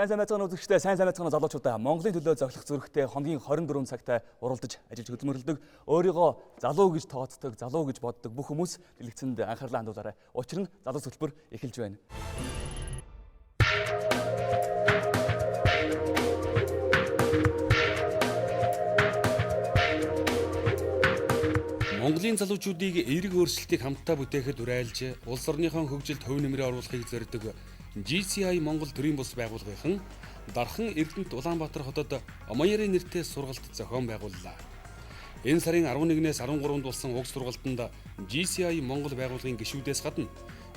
Сайн байцгаана үзэгчдээ, сайн байцгаана залуучуудаа. Монголын төлөө зохилох зүрхтэй хоногийн 24 цагтай уралдаж ажиллаж хөдөлмөрлөдөг, өөрийгөө залуу гэж тооцдог, залуу гэж боддог бүх хүмүүс дэлгэцэнд анхаарлаа хандуулаарай. Учир нь залуу хөтөлбөр эхэлж байна. Монголын залуучуудыг эерэг өөрчлөлтийг хамтдаа бүтээхэд уриалж, улс орныхон хөгжилд хувь нэмрээ оруулахыг зорддог GCI Монгол төрийн бус байгууллагын дархан Эрдэнэт Улаанбаатар хотод Омоёрын нэртэй сургалт зохион байгууллаа. Энэ сарын 11-ээс 13-нд болсон уг сургалтанд GCI Монгол байгууллагын гишүүдээс гадна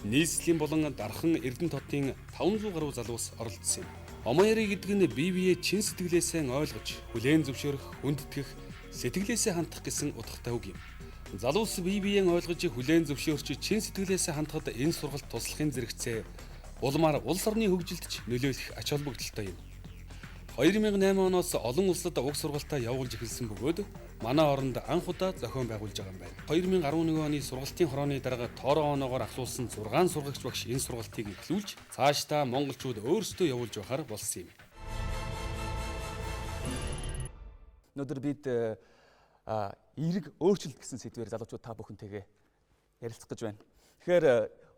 нийслэлийн болон дархан Эрдэнэт хотын 500 гаруй залуус оролцсон юм. Омоёрыг гэдэг нь бие биеэ чин сэтгэлээсээ ойлгож, хүлээн зөвшөөрөх, хүндэтгэх, сэтгэлээсээ хандах гэсэн утгатай үг юм. Залуус бие биеэн ойлгож, хүлээн зөвшөөрч, чин сэтгэлээсээ хандахад энэ сургалт туслахын зэрэгцээ улмаар улс орны хөгжилд ч нөлөөлөх ач холбогдолтой юм. 2008 оноос олон улсад уг сургалтаа явуулж эхэлсэн бөгөөд манай оронд анх удаа зохион байгуулж байгаа юм байна. 2011 оны сургалтын хорооны дарга тоороо оноогоор ахлуулсан 6 сургагч багш энэ сургалтыг эхлүүлж цаашдаа монголчууд өөрсдөө явуулж байхаар болсон юм. Өнөөдөр бид эерэг өөрчлөлт гэсэн сэдвээр залуучууд та бүхэнтэйгээ ярилцах гэж байна. Тэгэхээр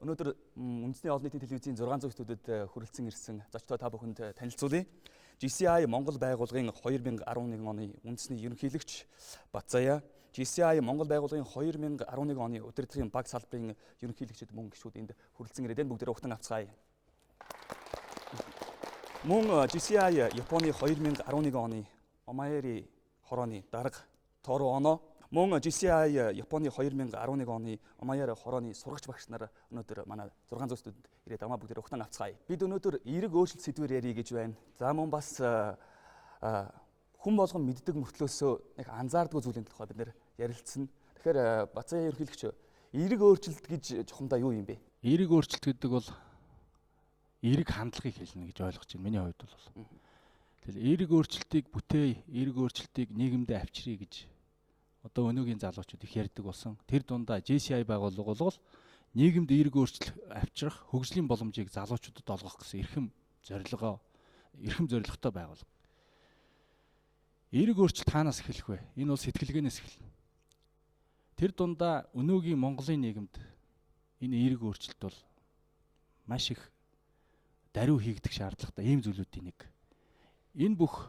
өнөөдөр үндэсний олон нийтийн телевизийн 600 студиуд хүрэлцэн ирсэн зочдоо та бүхэнд танилцуулъя. GCI Монгол байгууллагын 2011 оны үндэсний ерөнхийлөгч Батзаяа, GCI Монгол байгууллагын 2011 оны удирдлагын баг салбарын ерөнхийлөгчд мөн гишүүд энд хүрэлцэн ирээд байна. Бүгдээрээ ухтан авцгаая. Мөн GCI Японы 2011 оны Омоёрын хорооны дарга Тоороо Оноо, мөн GCI Японы 2011 оны Омоёрын хорооны сургагч багш нар өнөөдөр манай 600 студид ирээд амаа бүгдээр ухтан авцгаая. Бид өнөөдөр эерэг өөрчлөлт сэдвээр ярих гэж байна. За мөн бас хүн болгон мэддэг мөртлөөсөө нэг анзаардгүй зүйлийн тухай бид нэр ярилцсан. Тэгэхээр Батзаяа ерөнхийлөгч, эерэг өөрчлөлт гэж чухамдаа юу юм бэ? Эерэг өөрчлөлт гэдэг бол эерэг хандлагыг хэлнэ гэж ойлгож байна. Миний хувьд бол. Тэгэл эерэг өөрчлөлтийг бүтээе, эерэг өөрчлөлтийг нийгэмдээ авчиръя гэж одоо өнөөгийн залуучууд их ярьдаг болсон. Тэр дундаа GCI байгууллага бол нийгэмд эерэг өөрчлөлт авчрах хөгжлийн боломжийг залуучуудад олгох гэсэн эрхэм зорилготой байгууллага. Эерэг өөрчлөлт хаанаас эхэлэх вэ? Энэ бол сэтгэлгээнээс эхэлнэ. Тэр дундаа өнөөгийн Монголын нийгэмд энэ эерэг өөрчлөлт бол маш их даруй хийгдэх шаардлагатай ийм зүйлүүдийн нэг. Энэ бүх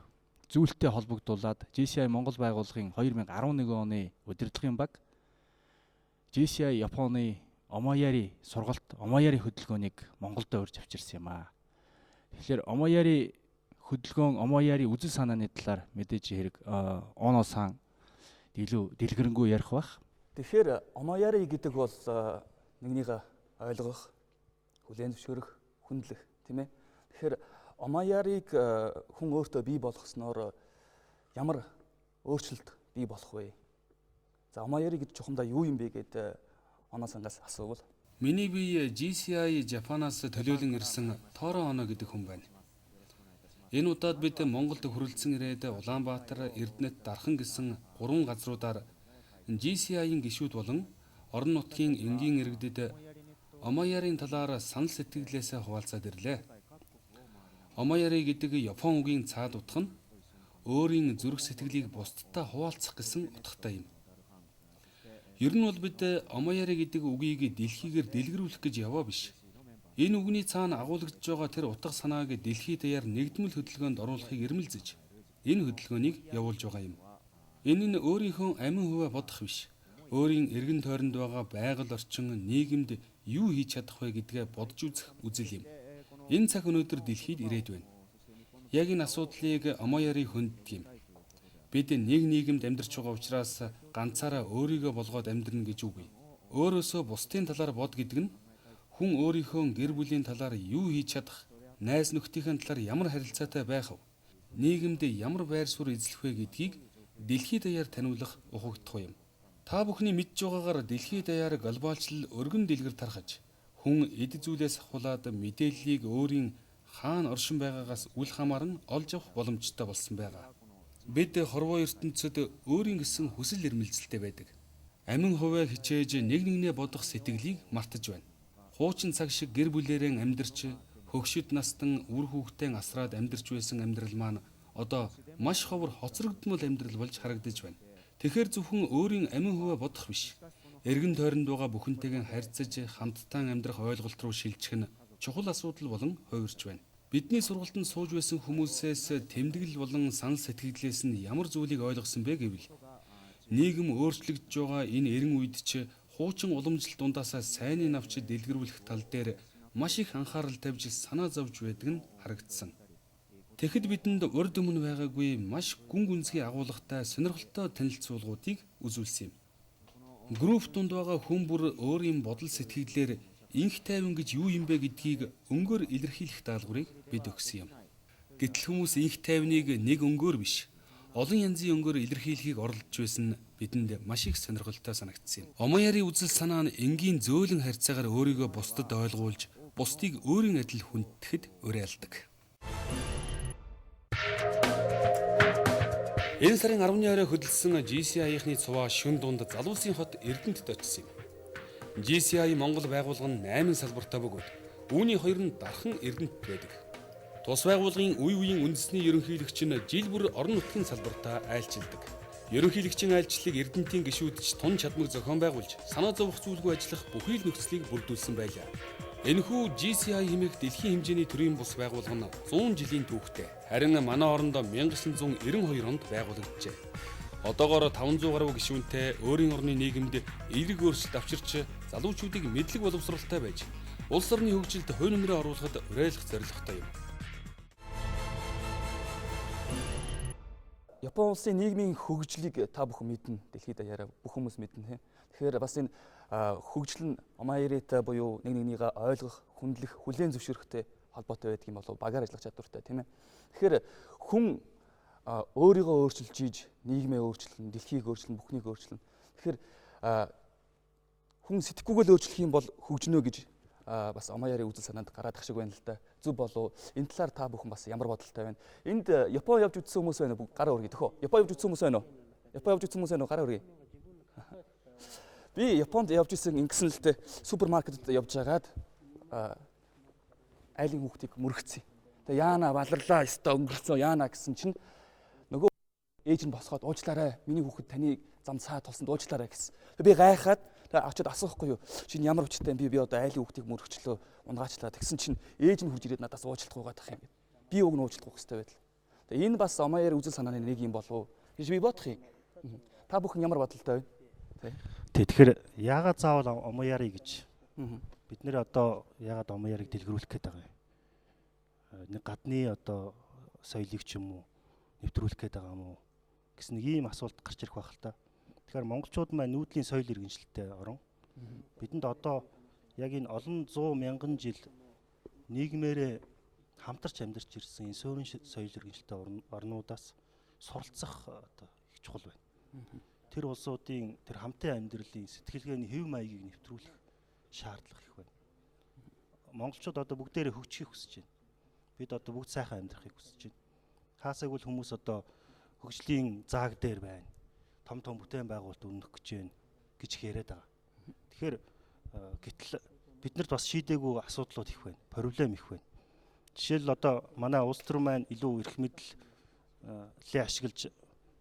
зүйлтэй холбогдуулаад GCI Монгол байгууллагын 2011 оны удирдлагын баг GCI Японы Омоёрын сургалт, Омоёрын хөдөлгөөнийг Монголд урьж авчирсан юм аа. Тэгэхээр Омоёрын хөдөлгөөн, Омоёрын үзэл санааны талаар мэдээж хэрэг Оноо-сан илүү дэлгэрэнгүй ярих бах. Тэгэхээр Омоёрын гэдэг бол нэгнийг ойлгох, хүлээн зөвшөөрөх, хүндлэх, тийм ээ. Тэгэхээр Омоёрыг хүн өөртөө бий болгосноор ямар өөрчлөлт бий болох вэ? За Омоёрыг гэж чухамдаа юу юм бэ гэд Оноо-сангаас асуувал. Миний бие GCI Japan-аас төлөөлөн ирсэн Тоороо Оноо гэдэг хүн байна. Энэ удаад бид Монголд хүрэлцэн ирээд Улаанбаатар, Эрдэнэт, Дархан гэсэн 3 газруудаар GCI-ийн гишүүд болон орон нутгийн энгийн иргэдэд Омоёрын талаар санал сэтгэлээсээ хуваалцаад ирлээ. Омоёрын гэдэг Япон үгийн цаад утга нь өөрийн зүрх сэтгэлийг бусдадтай хуваалцах гэсэн утгатай юм. Ер нь бол бид Омоёрын гэдэг үгийг дэлхийгээр дэлгэрүүлэх гэж яваа биш. Энэ үгний цаана агуулгадж байгаа тэр утга санааг дэлхий даяар нэгдмэл хөдөлгөөнд оруулахыг эрмэлзэж энэ хөдөлгөөнийг явуулж байгаа юм. Энэ нь өөрийнхөө амин хувиа бодох биш. Өөрийн эргэн тойронд байгаа байгаль орчин, нийгэмд юу хийж чадах вэ гэдгээ бодж үзэх үзэл юм. Энэ цаг өнөөдөр дэлхийд ирээд байна. Яг энэ асуудлыг Омоёрын хүнддэг юм. Бид нэг нийгэмд амьдарч байгаа учраас ганцаараа өөрийгөө болгоод амьдрна гэж үгүй. Өөрөөсөө бусдын талаар бод гэдэг нь хүн өөрийнхөө гэр бүлийн талаар юу хийж чадах, найз нөхдийнхээ талаар ямар харилцаатай байх вэ? Нийгэмд ямар байр суурь эзлэх вэ гэдгийг дэлхий даяар таниулах ухагдах юм. Та бүхний мэдж байгаагаар дэлхий даяар глобалчлал өргөн дэлгэр тархаж хүн эд зүйлээс ахуулаад мэдээллийг өөрийн хаана оршин байгаагаас үл хамааран олж авах боломжтой болсон байгаа. Бид хорвоо ертөнцид өөрийн гэсэн хүсэл эрмэлзэлтэй байдаг. Амин хувиа хичээж нэг нэгнээ бодох сэтгэлийг мартаж байна. Хуучин цаг шиг гэр бүлээрээ амьдарч хөгшид настан үр хүүхдээ асраад амьдарч байсан амьдрал маань одоо маш ховор хоцрогдмол амьдрал болж харагдаж байна. Тэгэхээр зөвхөн өөрийн амин хувиа бодох биш. Эргэн тойронд байгаа бүхэнтэйгээ харьцаж хамтдаа амьдрах ойлголт руу шилжих нь чухал асуудал болон хувирч байна. Бидний сургалтанд сууж байсан хүмүүсээс тэмдэглэл болон санал сэтгэлдээс нь ямар зүйлийг ойлгосон бэ гэвэл нийгэм өөрчлөгдөж байгаа энэ эрен үед ч хуучин уламжлалт дундаасаа сайныг авч дэлгэрүүлэх тал дээр маш их анхаарал тавьж санаа зовж байдаг нь харагдсан. Тэгэхэд бидэнд урд өмнө байгаагүй маш гүн гүнзгий агуулгатай сонирхолтой танилцуулгуудыг үзүүлсэн юм. Групп донд байгаа хүн бүр өөрийн бодол сэтгэлээр инх тайван гэж юу юм бэ гэдгийг өнгөөр илэрхийлэх даалгаврыг бид өгсөн юм. Гэтэл хүмүүс инх тайвныг нэг өнгөөр биш, олон янзын өнгөөр илэрхийлэхийг оролдож байсан нь бидэнд маш их сонирхолтой санагдсан юм. Омаяри үзэл санаа нь энгийн зөөлөн харьцаагаар өөрийгөө бусдад ойлгуулж, бусдыг өөрийн адил хүндэтгэхэд уриалдаг. Энэ сарын 10-ны орой хөдөлсөн GCI-ийнхний цуваа шүн дунд залуусын хот Эрдэнэтэд очсон юм. GCI Монгол байгууллага нь 8 салбартай бөгөөд үүний 2 нь дархан Эрдэнэт байдаг. Тус байгууллагын үе үеийн үндэсний ерөнхийлөгч нь жил бүр орон нутгийн салбартаа айлчилдаг. Ерөнхийлөгчийн айлчлалыг Эрдэнэтийн гишүүдч тун чадмаг зохион байгуулж, санаа зовох зүйлгүй ажиллах бүхий л нөхцөлийг бүрдүүлсэн байлаа. Энэхүү GCI хэмээх дэлхийн хэмжээний төрийн бус байгууллага нь 100 жилийн түүхтэй. Харин манай орондоо 1992 онд байгуулагджээ. Одоогоор 500 гаруй гишүүнтэй өөрийн орны нийгэмд эерэг өөрчлөлт авчирч залуучуудыг мэдлэг боловсралтай байж улс орны хөгжилд хувь нэмрээ оруулахад уриалах зорилготой юм. Япон улсын нийгмийн хөгжлийг та бүхэн мэднэ. Дэлхийд даяараа бүх хүмүүс мэднэ. Тэгэхээр бас энэ хөгжил нь Омаяритай буюу нэг нэгнийгээ ойлгох, хүндлэх, хүлээн зөвшөөрөхтэй холбоотой байдаг юм болов багаар ажиллах чадвартай тийм ээ. Тэгэхээр хүн өөрийгөө өөрчилж ийж нийгмээ өөрчлөн, дэлхийг өөрчлөн, бүхнийг өөрчлөн. Тэгэхээр хүн сэтгэхгүйгээр өөрчлөх юм бол хөгжнө гэж бас Омаяри үзэл санаанд гараад ах шиг байна л да. Зүг болов энэ талаар та бүхэн бас ямар бодолтой байна? Энд Япон явж үзсэн хүмүүс байна уу? Гараа өргөе төхөө. Япон явж үзсэн хүмүүс байна уу? Япон явж үзсэн хүмүүс байна уу? Гараа өргөе. Би Японд явж исэн ингэсэн л дээ супермаркетд явж байгаад айлын хүүхдийг мөрөгцсөн. Тэгээ яана баларлаа өстө өнгөрцөө яана гэсэн чинь нөгөө ээж нь босгоод уучлаарай. Миний хүүхэд таны зам цаа толсонд уучлаарай гэсэн. Тэгээ би гайхаад тэгээ очиод асуухгүй юу. Чинь ямар учиртай би одоо айлын хүүхдийг мөрөгчлөө унгаачлаа. Тэгсэн чинь ээж нь хурж ирээд надаас уучлалт гуйгаад ах юм. Би уг нь уучлалт гуйх хэрэгтэй байдал. Тэгээ энэ бас Омаяри үзэл санааны нэг юм болов уу гэж би бодох юм. Та бүхэн ямар бодолтой вэ? Тэгэхээр яагаад заавал Омаяри гэж бид нэр одоо яагаад Омаярыг дэлгэрүүлэх гээд байгаа юм? Нэг гадны одоо соёлыг ч юм уу нэвтрүүлэх гээд байгаа юм уу гэсэн нэг ийм асуулт гарч ирэх байх л та. Тэгэхээр монголчууд маань нүүдлийн соёл иргэншилтэй орон. Бидэнд одоо яг энэ олон 100 мянган жил нийгмээрээ хамтарч амьдарч ирсэн энэ суурин соёл иргэншилтэй орнуудаас суралцах одоо их чухал байна. Тэр улсуудын тэр хамтын амьдралын сэтгэлгээний хэв маягийг нэвтрүүлэх шаардлага их байна. Монголчууд одоо бүгдээрээ хөгжихийг хүсэж байна. Бид одоо бүгд сайхан амьдрахыг хүсэж байна. Хаасайг бол хүмүүс одоо хөгжлийн зааг дээр байна. Том том бүтээн байгуулалт өрнөх гэж байна гэж яриад байгаа. Тэгэхээр гэтэл биднэрт бас шийдээгүй асуудлууд их байна. Проблем их байна. Жишээл одоо манай улс төр маань илүү эрх мэдлээ ашиглаж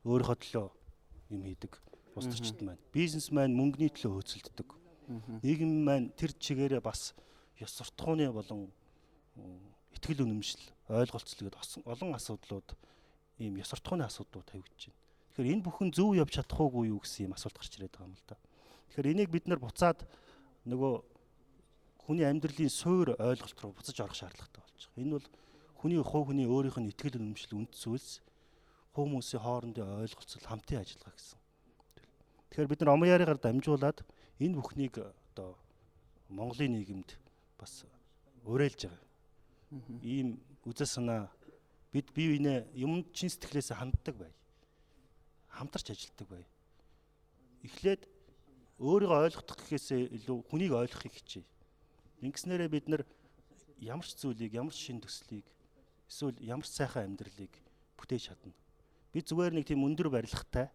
өөрийнхөө төлөө юм хийдэг. Улс төрчид маань бизнес маань мөнгөний төлөө хөөцөлддөг. Нийгэм маань тэр чигээрээ бас ёс суртахууны болон итгэл үнэмшил, ойлголцол гэдэг олон асуудлууд ийм ёс суртахууны асуудлууд тавигдж байна. Тэгэхээр энэ бүхэн зөв явж чадах уугүй юу гэсэн ийм асуулт гарч ирээд байгаа юм л да. Тэгэхээр энийг бид нар буцаад нөгөө хүний амьдралын суур ойлголт руу буцаж орох шаардлагатай болж байгаа. Энэ бол хүний өөрийнх нь итгэл үнэмшил үндэс зүйлс хүмүүсийн хоорондын ойлголцол хамтын ажиллагаа гэсэн. Тэгэхээр бид нар Омаяригаар дамжуулаад энэ бүхнийг одоо Монголын нийгэмд бас уриалж байгаа. Ийм үзэл санаа бид бие биенээ юмд чин сэтгэлээсээ ханддаг бай. Хамтарч ажилтдаг бай. Эхлээд өөрийгөө ойлгох гэхээсээ илүү хүнийг ойлгохыг хичээе. Ингэснээрээ бид нар ямар ч зүйлийг, ямар ч шин төслийг эсвэл ямар ч сайхан амьдралыг бүтээж чадна. Би зүгээр нэг тийм өндөр барилгатай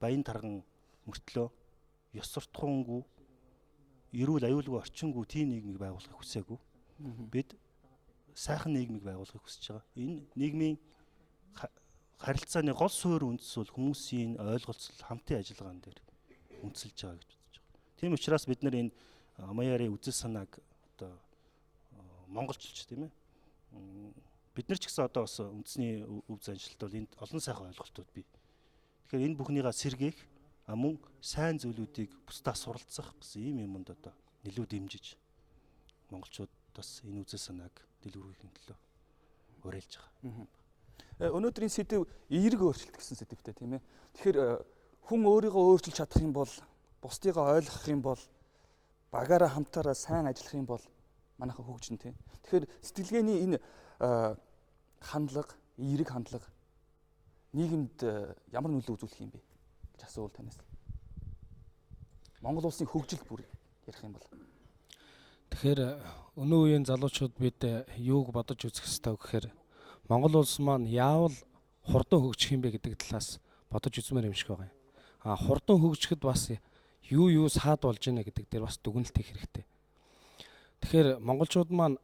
баян тарган мөртлөө ёс суртахуунгүй эрүүл аюулгүй орчингүй тийм нийгмийг байгуулахыг хүсээгүй. Бид сайхан нийгмийг байгуулахыг хүсэж байгаа. Энэ нийгмийн харилцааны гол суурь үндэс бол хүмүүсийн ойлголцол, хамтын ажиллагаан дээр үндэслэж байгаа гэж бодож байгаа. Тийм учраас бид нар энэ Амаяарын үзэл санааг одоо монголчилж тийм ээ. Бид нар ч гэсэн одоо бас үндэсний өв заншилт бол энд олон сайхан ойлголтууд бий. Тэгэхээр энэ бүхнийгаа сэргээх мөн сайн зүйлүүдийг бусдаас суралцах гэсэн ийм юмд одоо нэлээд дэмжиж монголчуудаас энэ үзэл санааг дэлгэрүүлэхийн төлөө уриалж байгаа. Өнөөдрийн сэдв эерэг өөрчлөлт гэсэн сэдвтэй тийм ээ. Тэгэхээр хүн өөрийгөө өөрчилж чадах юм бол, бусдыгаа ойлгох юм бол, багаараа хамтаараа сайн ажиллах юм бол манайхан хөгжин тийм. Тэгэхээр сэтгэлгээний энэ хандлага, эерэг хандлага нийгэмд ямар нөлөө үзүүлэх юм бэ гэж асуувал танаас. Монгол улсын хөгжил бүр ярих юм бол. Тэгэхээр өнөө үеийн залуучууд бид юуг бодож үзэх ёстой гэхээр Монгол улс маань яавал хурдан хөгжих юм бэ гэдэг талаас бодож үзмээр юм шиг байгаа юм. Хурдан хөгжихэд бас юу саад болж ийнэ гэдэг дээр бас дүгнэлт хийх хэрэгтэй. Тэгэхээр монголчууд маань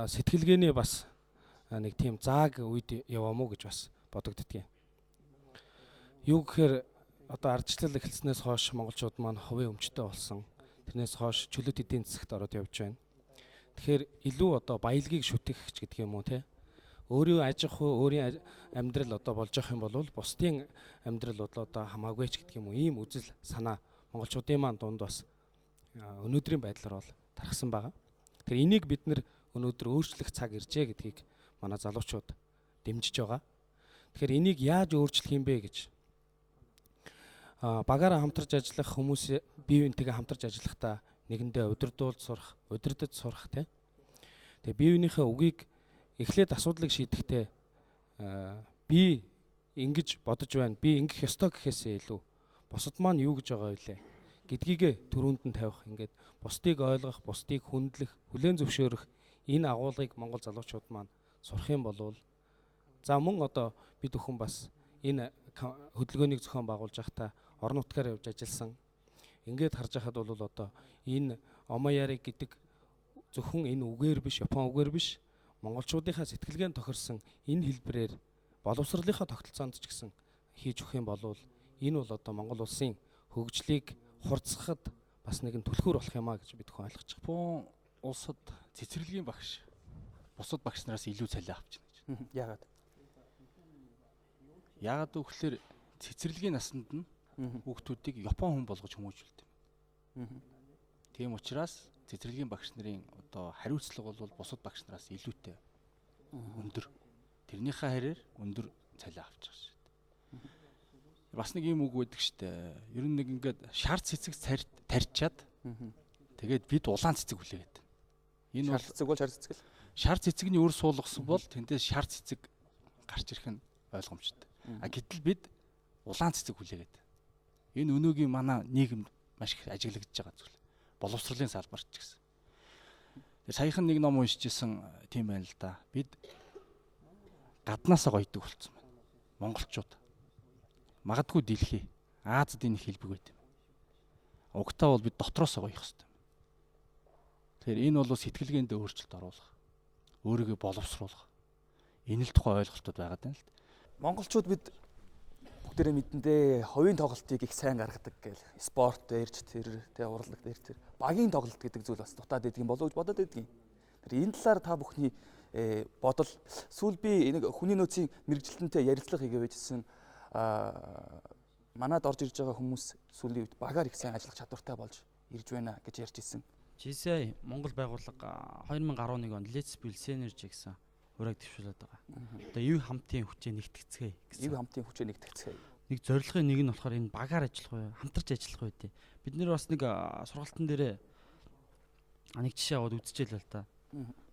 сэтгэлгээний бас нэг тийм зааг үед яваамуу гэж бас бодогддгийг. Юу гэхээр одоо ардчлал эхэлснээс хойш монголчууд маань хувийн өмчтэй болсон. Тэрнээс хойш чөлөөт эдийн засагт ороод явж байна. Тэгэхээр илүү одоо баялагийг шүтгэх гэдэг юм уу те. Өөрийн аж ахуй, өөрийн амьдрал одоо болж явах юм бол бусдын амьдрал одоо хамаагүй ч гэдэг юм уу ийм үзэл санаа монголчуудын маань дунд бас өнөөдрийн байдлаар бол тархсан байгаа. Тэгэхээр энийг бид нэр өнөөдөр өөрчлөх цаг иржээ гэдгийг манай залуучууд дэмжиж байгаа. Тэгэхээр энийг яаж өөрчлөх юм бэ гэж багаараа хамтарч ажиллах хүмүүс бие биентэйгээ хамтарч ажиллахдаа нэгэндээ удирдуулж сурах, удирдах сурах тийм. Тэгээ бие биенийхээ үгийг эхлээд асуудлыг шийдэхдээ би ингэж бодож байна, би ингэх ёстой гэхээсээ илүү бусад маань юу гэж байгаа вэ гэдгийг түрүүнд нь тавих, ингээд бусдыг ойлгох, бусдыг хүндлэх, хүлээн зөвшөөрөх энэ агуулгыг монгол залуучууд маань сурах юм бол за мөн одоо бид бүхэн бас энэ хөдөлгөөнийг зохион байгуулж байхдаа орон нутгаар явж ажилласан. Ингээд харж байхад бол одоо энэ Омаяри гэдэг зөвхөн энэ үгээр биш, Япон үгээр биш, монголчуудынхаа сэтгэлгээнд тохирсон энэ хэлбэрээр боловсролынхаа тогтолцоонд ч гэсэн хийж өгөх юм бол энэ бол одоо Монгол улсын хөгжлийг хурцсахад бас нэгэн түлхүүр болох юмаа гэж бид хүн ойлгож байгаа. Япон улсад цэцэрлэгийн багш бусад багш нараас илүү цалин авч байна гэж. Яагаад? Яагаад гэвэл цэцэрлэгийн насанд нь хүүхдүүдийг Япон хүн болгож хүмүүжүүлдэг. Тийм учраас цэцэрлэгийн багш нарын одоо хариуцлага бол бусад багш нараас илүүтэй өндөр. Тэрнийхээ хараар өндөр цалин авч байгаа шүү дээ. Бас нэг юм үг байдаг шүү дээ. Ер нь нэг ингээд шар цэцэг тарьчаад тэгээд бид улаан цэцэг хүлээгээд. Энэ бол цэцэг бол шар цэцэг л. Шар цэцэгний үр суулгасан бол тэндээс шар цэцэг гарч ирэх нь ойлгомжтой. Гэтэл бид улаан цэцэг хүлээгээд. Энэ өнөөгийн манай нийгэмд маш их ажиглагдж байгаа зүйл. Боловсролын салбарт ч гэсэн. Тэгээ саяхан нэг ном уншижсэн тийм байна л да. Бид гаднаасаа гоёдаг болсон байна. Монголчууд. Магадгүй дэлхий Азад энэ хэлбэг байт юм. Угтаа бол бид дотроосоо гоёх хэрэгтэй. Тэгэхээр энэ бол сэтгэлгээнд өөрчлөлт оруулах, өөрийгөө боловсруулах. Энэ л тухай ойлголтууд байгаа даа л. Монголчууд бид бүгдээрээ мэдэндээ хувийн тоглолтыг их сайн гаргадаг гэл. Спорт дээрч тэр, урлаг дээр тэр. Багийн тоглолт гэдэг зүйл бас дутаад идэг юм болов уу гэж бодоод идэг юм. Тэр энэ талаар та бүхний бодол сүүл би нэг хүний нөөцийн мэрэгжилтэнтэй ярилцлага хийгээ байжсэн. Манад орж ирж байгаа хүмүүс сүүлийн үед багаар их сайн ажиллах чадвартай болж ирж байна гэж ярьж ирсэн. GCI Монгол байгууллага 2011 онд Let's Build Synergy гэсэн ураг дэвшүүлээд байгаа. Одоо ив хамтын хүчээ нэгтгэцгээе гэсэн. Ив хамтын хүчээ нэгтгэцгээе. Нэг зорилгын нэг нь болохоор энэ багаар ажиллах уу, хамтарч ажиллах уу гэдэг. Бид нэр бас нэг сургалтын дээрээ нэг жишээ аваад үзчихэл л та.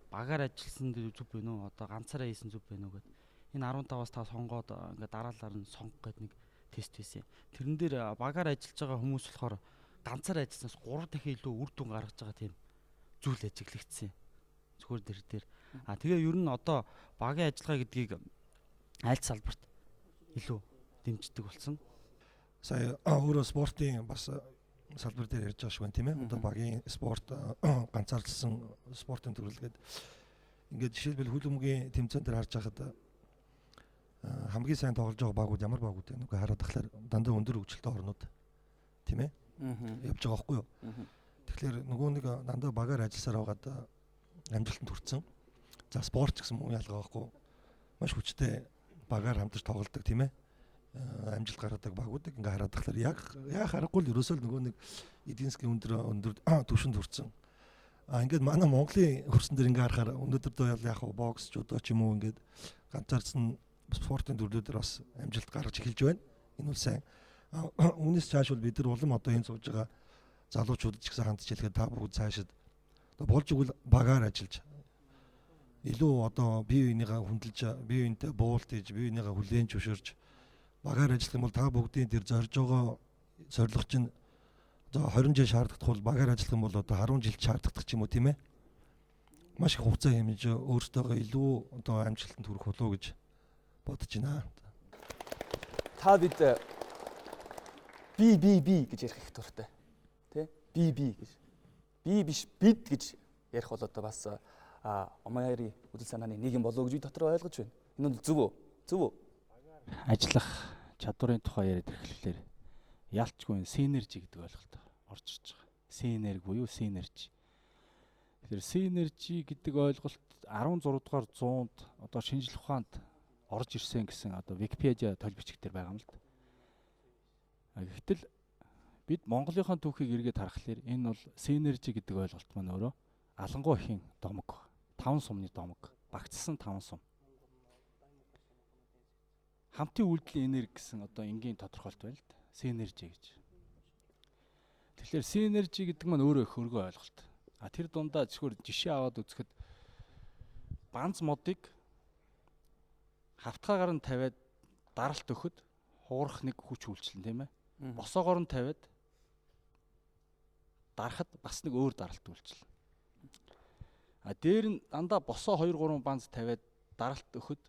Багаар ажилласан зүг бэ нөө одоо ганцаараа хийсэн зүг бэ нөө гэдэг. Энэ 15-аас та сонгоод ингээд дараалалаар нь сонгох гэдэг нэг тест байсан. Тэрэн дээр багаар ажиллаж байгаа хүмүүс болохоор ганцаараа ажилласнаас 3 дахин илүү үр дүн гаргаж байгаа тийм зүйл ажиглагдсан. Зүгээр дээр. Тэгээ ер нь одоо багийн ажиллагаа гэдгийг аль салбарт илүү дэмждэг болсон. Сая өөрөө спортын бас салбар дээр ярьж байгаа шүү байна тийм ээ. Одоо багийн спорт ганцаардсан спортын төрөлгээд ингээд жишээлбэл хөл өмгийн тэмцээн дээр харж байхад хамгийн сайн тоглож байгаа багууд ямар багууд вэ? Нүгэ хараад тахлаар дандаа өндөр хөгжилтэй орнууд тийм ээ явж байгаа байхгүй юу? Тэгэхээр нөгөө нэг дандаа багаар ажилласаар байгаад амжилтанд хүрсэн. За спорт гэсэн мөн ялгаа байхгүй. Маш хүчтэй багаар хамтарч тоглодог тийм ээ. Амжилт гаргадаг багуудыг ингээ хараад тахлаар яг харахгүй л ерөөсөө л нөгөө нэг эдийн засгийн өндөр түвшинд хүрсэн. Ингээд манай Монголын хөрсөн дээр ингээ харахаар өнөөдөр доо яг бокс жудо ч юм уу ингээд ганцаарсан спортын төрлүүдээр бас амжилт гаргаж эхэлж байна. Энэ бол сайн. Үүнээс цааш бол бид нар улам одоо энэ сууж байгаа залуучууд ч гэсэн хандж хэлэхэд та бүгд цаашид одоо болж игэл багаар ажиллаж илүү одоо бие биенийгээ хүндэлж, бие биентэй буулт хийж, бие биенийгээ хүлээн зөвшөөрж багаар ажиллах юм бол та бүгдийн тэр зорж байгаа зорилго чинь одоо 20 жил шаарддаг бол багаар ажиллах юм бол одоо 10 жил шаарддаг ч юм уу тийм ээ. Маш их хугацаа хэмжиж өөртөөгөө илүү одоо амжилтанд хүрэх болов гэж бодож байна. Та бид би гэж ярих их дуртай. Тэ? Би гэж. Би биш бид гэж ярих бол одоо бас Омаяри үдэл санааны нэг юм болов уу гэж би дотор ойлгож байна. Энэ бол зөв үү? Зөв үү? Ажиллах чадварын тухай яриад ирэхлээр ялчгүй синержи гэдэг ойлголт орж ирж байгаа. Синерги буюу синержи. Тэгэхээр синержи гэдэг ойлголт 16 дугаар 100-д одоо шинжлэх ухаанд орж ирсэн гэсэн одоо Википедиа толь бичгээр байгаа юм л да. Гэхдээ бид Монголынхаа түүхийг эргээд харахад энэ бол синержи гэдэг ойлголт маань өөрөө алангуй ихийн домог, 5 сумны домог, багцсан 5 сум. Хамтын үйлдэлийн энерги гэсэн одоо энгийн тодорхойлт байна л да. Синержи гэж. Тэгэхээр синержи гэдэг маань өөрөө их өргөө ойлголт. Тэр дундаа зөвхөн жишээ аваад үзэхэд банз модыг хавтгаагаар нь тавиад даралт өгөхөд хугарах нэг хүч үйлчлэн тийм ээ. Босоогоор нь тавиад дарахад бас нэг өөр даралт үйлчлэн. Дээр нь дандаа босоо 2 3 банз тавиад даралт өгөхөд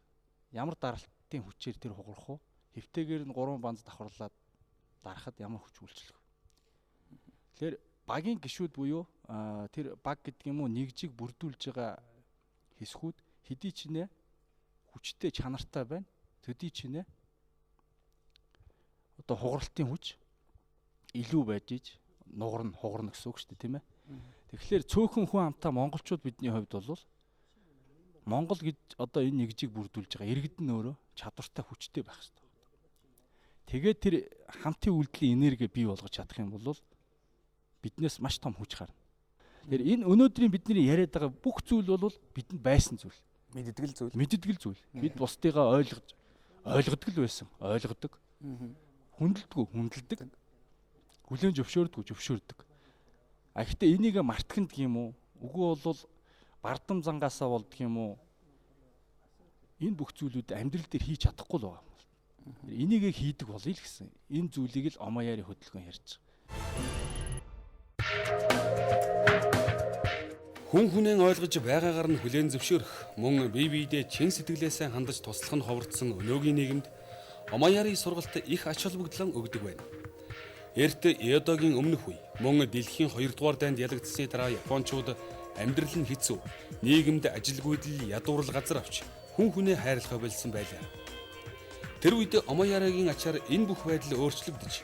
ямар даралтын хүчээр тэр хугарах вэ? Хэвтэйгээр нь 3 банз давхарлаад дарахад ямар хүч үйлчлэх вэ? Тэгэхээр багийн гишүүд буюу тэр баг гэдэг юм уу нэгжийг бүрдүүлж байгаа хэсгүүд хэдий ч нэ хүчтэй чанартай байна. Төдий ч нэ одоо хугаралтын хүч илүү байж иж нугарна хугарна гэсэн үг шүү дээ тийм ээ. Тэгэхээр цөөхөн хүн амтаа монголчууд бидний хувьд бол Монгол гэж одоо энэ нэгжийг бүрдүүлж байгаа иргэд нь өөрөө чадвартай хүчтэй байх хэрэгтэй. Тэгээд тэр хамтын үйлдэлийн энерги бий болгож чадах юм бол биднээс маш том хүч гарна. Тэгэхээр энэ өнөөдрийн бидний яриад байгаа бүх зүйл бол бидэнд байсан зүйл. Мэддэг зүйл. Бид бусдыгаа ойлгодог л байсан. Ойлгодог. Хүндэлдэг. Хүлээн зөвшөөрдөг. Гэхдээ энийг мартах гэх юм уу? Үгүй бол бардам зангаасаа болдг юм уу? Энэ бүх зүйлүүд амьдрал дээр хийж чадахгүй л байгаа. Энийг хийдэг болъё л гэсэн. Энэ зүйлийг л Омаяри хөдөлгөөн ярьж байгаа. Хүн хүнээ ойлгож байгаагаар нь хүлээн зөвшөөрөх, мөн бие биедээ чин сэтгэлээсээ хандаж туслах нь ховордсон өнөөгийн нийгэмд Омаяри сургалт их ач холбогдлон өгдөг байна. Эрт Эдогийн өмнөх үе, мөн дэлхийн 2 дугаар дайнд ялагдсны дараа Япончууд амьдрал нь хэцүү, нийгэмд ажилгүйдэл ядуурл газар авч хүн хүнээ хайрлахаа болсон байлаа. Тэр үед Омаяригийн ачаар энэ бүх байдал өөрчлөгдөж,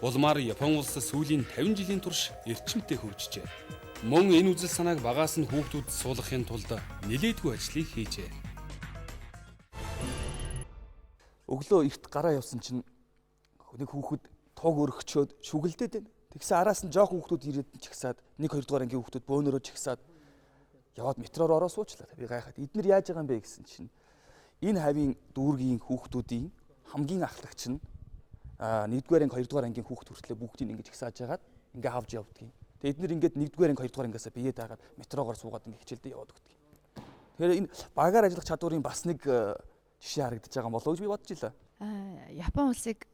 улмаар Япон улс сүүлийн 50 жилийн турш эрчимтэй хөгжижээ. Мөн энэ үзэл санааг багаас нь хүүхдүүд суулгахын тулд нэлээдгүй ажлыг хийжээ. Өглөө эрт гараа явсан чинь нэг хүүхэд туг өргөчөөд шүгэлдээд байна. Тэгсэн араас нь жоох хүүхдүүд ирээд чигсаад 1 2 дугаар ангийн хүүхдүүд бөөнөрөө чигсаад яваад метроор ороо суучлаа. Би гайхаад эднэр яаж байгаа юм бэ гэсэн чинь энэ хавийн дүүргийн хүүхдүүдийн хамгийн ахлагч нь 1-р анги 2-р ангийн хүүхд хүртлээ бүгдийг ингэж чигсааж ягаад ингээ авч явдгийг. Тэгээд эднэр ингээд 1-р анги 2-р ангиасаа биеэ даагаад метрогоор суугаад ингээ хичээлдээ яваад өгдөг. Тэгэхээр энэ багаар ажиллах чадварын бас нэг жишээ харагдаж байгаа болов уу гэж би бодож илаа. Япон улсыг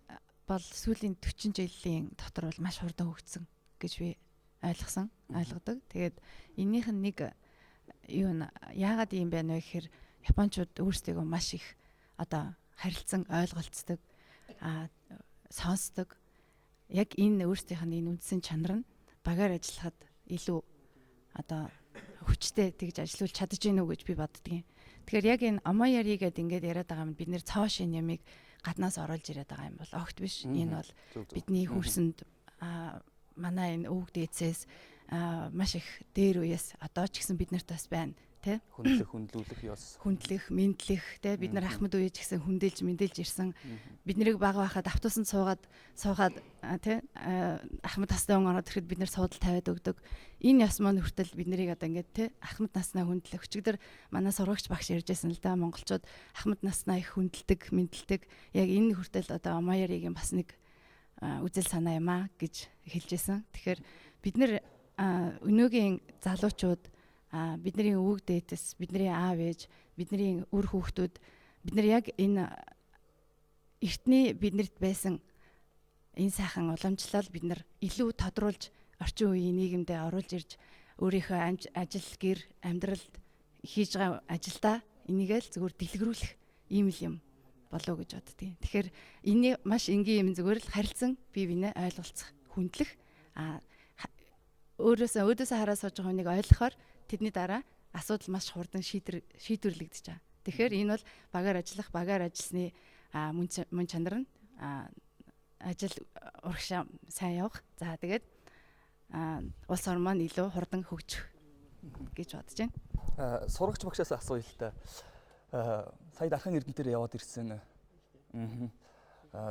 бол сүүлийн 40 жилийн дотор бол маш хурдан хөгжсөн гэж би ойлгодог. Тэгээд энийх нь нэг юу яагаад юм бэ нэ гэхээр Япончууд өөрсдөө маш их одоо харилцан ойлголцдог, сонсдог. Яг энэ өөрсдийнх нь энэ үндсэн чанар нь багаар ажиллахад илүү одоо хүчтэй тэгж ажиллуулж чадаж гин үү гэж би боддгийн. Тэгэхээр яг энэ Омаяри гэдэг ингээд яриад байгаа юм бид нэр цоо шин ямиг гаднаас оруулж ирээд байгаа юм бол огт биш. Энэ бол бидний хөрсөнд манай энэ өвөг дээдсээс маш их дээр үеэс одоо ч гэсэн бид нарт бас байна. Тэ? Хүндлэх ёс. Хүндлэх, мэдлэх, тэ бид нар ахмад үеж гэсэн хүндэлж мэдэлж ирсэн. Бид нарыг бага байхад автобусанд суугаад тэ ахмад тастай өнгө ороод ирэхэд бид нар суудал тавиад өгдөг. Энэ ёс маань хүртэл бид нарыг одоо ингээд тэ ахмад наснаа хүндлэх. Өчигдөр манай сургагч багш ярьжсэн л да монголчууд ахмад наснаа их хүндэлдэг, мэдлдэг. Яг энэ хүртэл одоо Омаяригийн бас нэг үзэл санаа юм а гэж хэлжсэн. Тэгэхээр бид нар өнөөгийн залуучууд бидний өвөг дээдэс, бидний аав ээж, бидний үр хүүхдүүд бид нар яг энэ эртний биднэрт байсан энэ сайхан уламжлал бид нар илүү тодруулж орчин үеийн нийгэмдээ оруулж ирж өөрийнхөө ажил, гэр, амьдралд хийж байгаа ажилдаа энийгээ л зөвхөн дэлгэрүүлэх ийм л юм болов гэж боддгийн. Тэгэхээр энэ маш энгийн юм зүгээр л харилцан бие биенээ ойлголцох, хүндлэх өөдөөсөө хараа сууж байгаа хүнийг ойлгохоор тэдний дараа асуудал маш хурдан шийдвэрлэгдэж байгаа. Тэгэхээр энэ бол багаар ажиллах, багаар ажилласны мөн чанар нь ажил урагшаа сайн явах. За тэгээд улс ор маань илүү хурдан хөгжих гэж бодож байна. Сурагч багшаас асууя л та. Сая дархан эрдэнтээр яваад ирсэн.